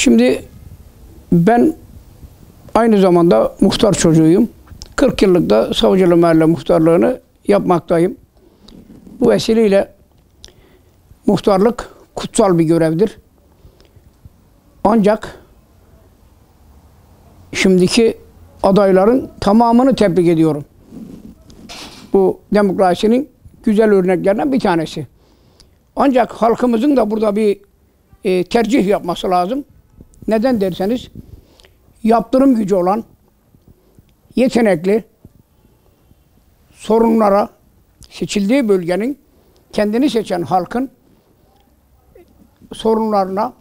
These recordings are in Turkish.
Şimdi ben aynı zamanda muhtar çocuğuyum. 40 yıllık da Savcılı Mahalle muhtarlığını yapmaktayım. Bu vesileyle muhtarlık kutsal bir görevdir. Ancak şimdiki adayların tamamını tebrik ediyorum. Bu demokrasinin güzel örneklerinden bir tanesi. Ancak halkımızın da burada bir tercih yapması lazım. Neden derseniz, yaptırım gücü olan, yetenekli, sorunlara, seçildiği bölgenin, kendini seçen halkın sorunlarına,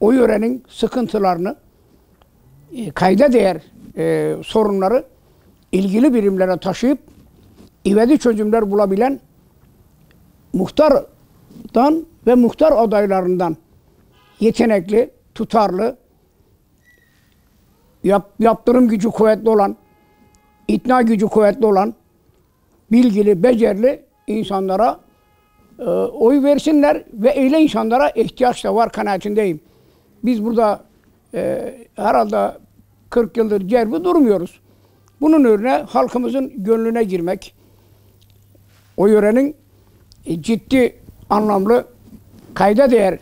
o yörenin sıkıntılarını, kayda değer sorunları ilgili birimlere taşıyıp ivedi çözümler bulabilen muhtardan ve muhtar adaylarından yetenekli, tutarlı, yaptırım gücü kuvvetli olan, ikna gücü kuvvetli olan, bilgili, becerili insanlara oy versinler ve öyle insanlara ihtiyaç da var kanaatindeyim. Biz burada herhalde 40 yıldır cerbi durmuyoruz. Bunun örneği halkımızın gönlüne girmek, o yörenin ciddi anlamlı, kayda değer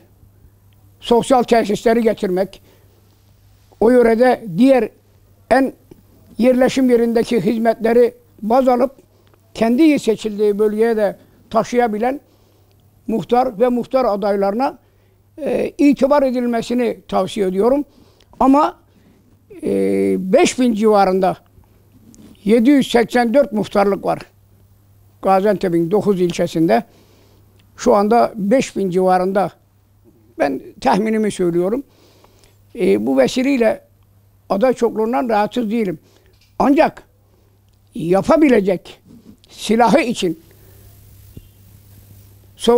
sosyal tesisleri getirmek, o yörede diğer en yerleşim yerindeki hizmetleri baz alıp kendi seçildiği bölgeye de taşıyabilen muhtar ve muhtar adaylarına itibar edilmesini tavsiye ediyorum. Ama 5000 civarında 784 muhtarlık var. Gaziantep'in 9 ilçesinde. Şu anda 5000 civarında, ben tahminimi söylüyorum. Bu vesileyle aday çokluğundan rahatsız değilim. Ancak yapabilecek silahı için,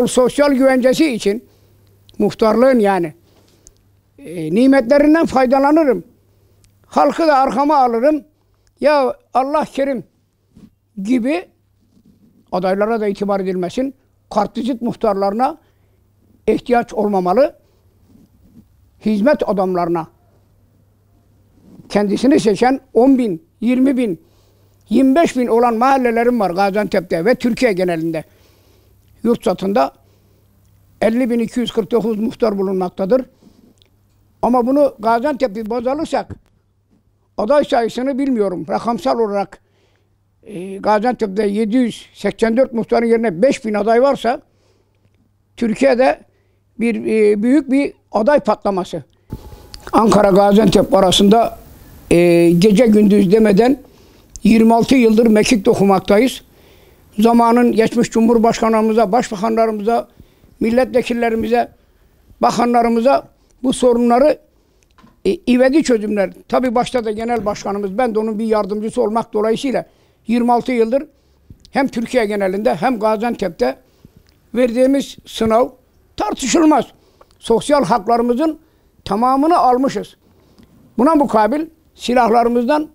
sosyal güvencesi için, muhtarlığın yani nimetlerinden faydalanırım. Halkı da arkama alırım. Ya Allah kerim gibi adaylara da itibar edilmesin. Kartvizit muhtarlarına ihtiyaç olmamalı. Hizmet adamlarına, kendisini seçen 10 bin, 20 bin, 25 bin olan mahallelerim var Gaziantep'te ve Türkiye genelinde. Yurt satında 50.249 muhtar bulunmaktadır. Ama bunu Gaziantep'i baz alırsak, aday sayısını bilmiyorum. Rakamsal olarak Gaziantep'te 784 muhtarın yerine 5000 aday varsa, Türkiye'de büyük bir aday patlaması. Ankara-Gaziantep arasında gece gündüz demeden 26 yıldır mekik dokumaktayız. Zamanın geçmiş Cumhurbaşkanlarımıza, başbakanlarımıza, milletvekillerimize, bakanlarımıza bu sorunları ivedi çözümler. Tabii başta da genel başkanımız, ben de onun bir yardımcısı olmak dolayısıyla 26 yıldır hem Türkiye genelinde hem Gaziantep'te verdiğimiz sınav tartışılmaz. Sosyal haklarımızın tamamını almışız. Buna mukabil silahlarımızdan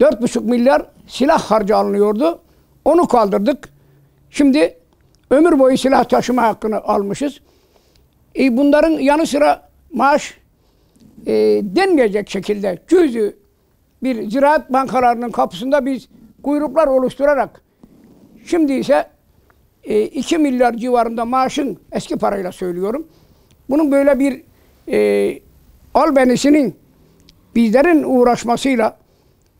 4,5 milyar silah harcı alınıyordu. Onu kaldırdık. Şimdi ömür boyu silah taşıma hakkını almışız. Bunların yanı sıra maaş denmeyecek şekilde cüzü bir ziraat bankalarının kapısında biz kuyruklar oluşturarak, şimdi ise 2 milyar civarında maaşın, eski parayla söylüyorum, bunun böyle bir albenisinin bizlerin uğraşmasıyla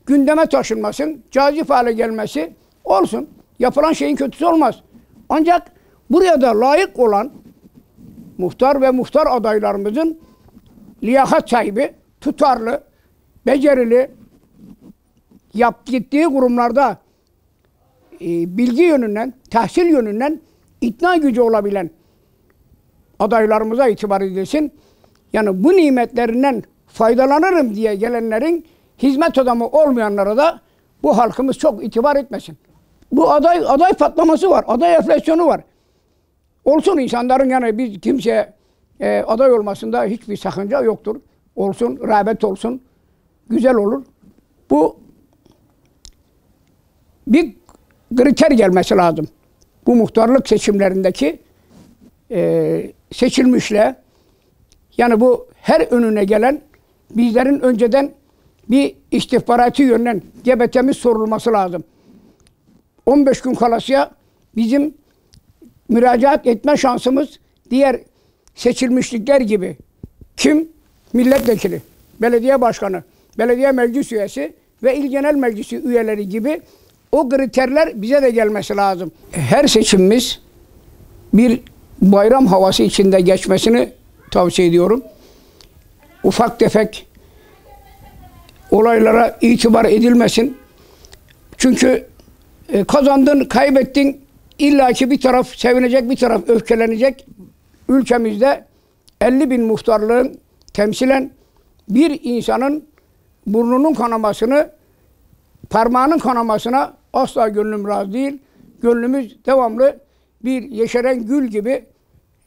gündeme taşınmasın, cazip hale gelmesi olsun. Yapılan şeyin kötüsü olmaz. Ancak buraya da layık olan muhtar ve muhtar adaylarımızın liyakat sahibi, tutarlı, becerili, gittiği kurumlarda bilgi yönünden, tahsil yönünden ikna gücü olabilen adaylarımıza itibar edilsin. Yani bu nimetlerinden faydalanırım diye gelenlerin hizmet adamı olmayanlara da bu halkımız çok itibar etmesin. Bu aday patlaması var, aday enflasyonu var. Olsun insanların, yani biz kimseye aday olmasında hiçbir sakınca yoktur. Olsun, rağbet olsun, güzel olur. Bu bir kriter gelmesi lazım. Bu muhtarlık seçimlerindeki seçilmişle Yani bu her önüne gelen bizlerin önceden bir istihbaratı yönden GBT'miz sorulması lazım. 15 gün kalasıya bizim müracaat etme şansımız diğer seçilmişlikler gibi. Kim? Milletvekili, belediye başkanı, belediye meclis üyesi ve il genel meclisi üyeleri gibi o kriterler bize de gelmesi lazım. Her seçimimiz bir bayram havası içinde geçmesini tavsiye ediyorum. Ufak tefek olaylara itibar edilmesin. Çünkü kazandın, kaybettin, illaki bir taraf sevinecek, bir taraf öfkelenecek. Ülkemizde 50.000 muhtarlığın temsilen bir insanın burnunun kanamasını, parmağının kanamasına asla gönlüm razı değil. Gönlümüz devamlı bir yeşeren gül gibi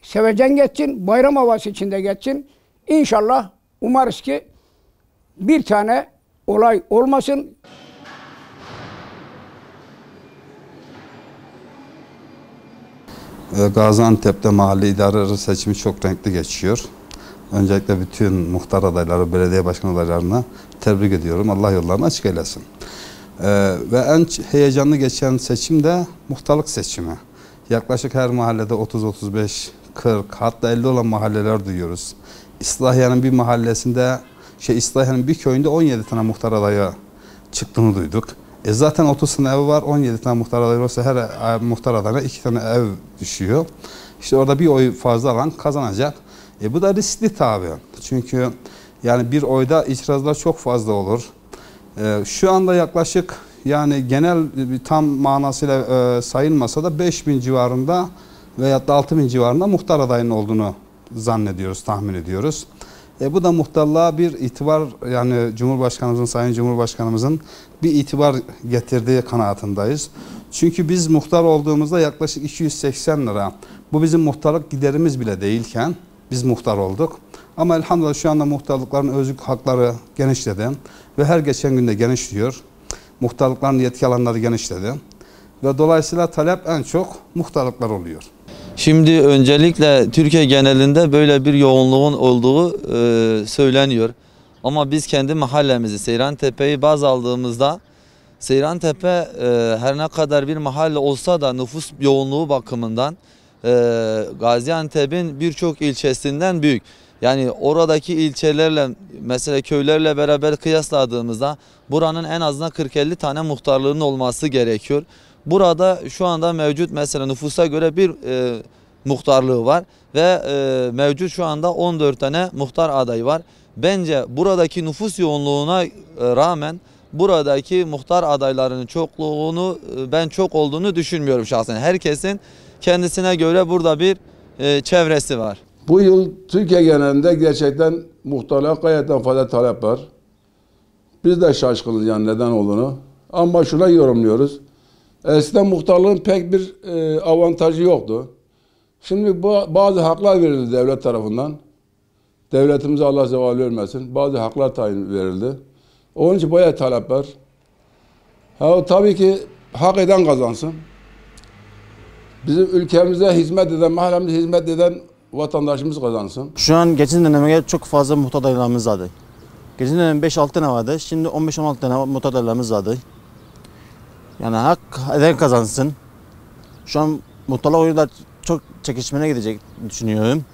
sevecen geçsin, bayram havası içinde geçsin. İnşallah umarız ki bir tane olay olmasın. Gaziantep'te mahalle idareleri seçimi çok renkli geçiyor. Öncelikle bütün muhtar adayları, belediye başkan adaylarına tebrik ediyorum. Allah yollarını açık eylesin. Ve en heyecanlı geçen seçim de muhtarlık seçimi. Yaklaşık her mahallede 30, 35, 40 hatta 50 olan mahalleler duyuyoruz. İslahiye'nin bir mahallesinde, İslahiye'nin bir köyünde 17 tane muhtar adayı çıktığını duyduk. Zaten 30 tane ev var, 17 tane muhtar adayı olsa her muhtar adayına 2 tane ev düşüyor. İşte orada bir oy fazla alan kazanacak. Bu da riskli tabii. Çünkü yani bir oyda itirazlar çok fazla olur. Şu anda yaklaşık yani genel tam manasıyla sayılmasa da 5.000 civarında veyahut da 6.000 civarında muhtar adayının olduğunu zannediyoruz, tahmin ediyoruz. Bu da muhtarlığa bir itibar, yani Cumhurbaşkanımızın, Sayın Cumhurbaşkanımızın bir itibar getirdiği kanaatindayız. Çünkü biz muhtar olduğumuzda yaklaşık 280 lira. Bu bizim muhtarlık giderimiz bile değilken biz muhtar olduk. Ama elhamdülillah şu anda muhtarlıkların özlük hakları genişledi ve her geçen günde genişliyor. Muhtarlıkların yetki alanları genişledi ve dolayısıyla talep en çok muhtarlıklar oluyor. Şimdi öncelikle Türkiye genelinde böyle bir yoğunluğun olduğu söyleniyor. Ama biz kendi mahallemizi, Seyrantepe'yi baz aldığımızda, Seyrantepe her ne kadar bir mahalle olsa da nüfus yoğunluğu bakımından Gaziantep'in birçok ilçesinden büyük. Yani oradaki ilçelerle, mesela köylerle beraber kıyasladığımızda buranın en azından 40-50 tane muhtarlığının olması gerekiyor. Burada şu anda mevcut mesela nüfusa göre bir muhtarlığı var ve mevcut şu anda 14 tane muhtar adayı var. Bence buradaki nüfus yoğunluğuna rağmen buradaki muhtar adaylarının çokluğunu ben çok olduğunu düşünmüyorum şahsen. Herkesin kendisine göre burada bir çevresi var. Bu yıl Türkiye genelinde gerçekten muhtarlığa gayet fazla talep var. Biz de şaşkınız yani neden olduğunu. Ama şuna yorumluyoruz. Eskiden muhtarlığın pek bir avantajı yoktu. Şimdi bazı haklar verildi devlet tarafından. Devletimize Allah zeval vermesin. Bazı haklar tayin verildi. Onun için bayağı talep var. Tabii ki hak eden kazansın. Bizim ülkemize hizmet eden, mahallemize hizmet eden vatandaşımız kazansın. Şu an geçen döneme göre çok fazla muhtar adaylarımız vardı. Geçen dönem 5-6 tane vardı. Şimdi 15-16 tane muhtar adaylarımız vardı. Yani hak eden kazansın. Şu an muhtarlar oyunlar çok çekişmene gidecek düşünüyorum.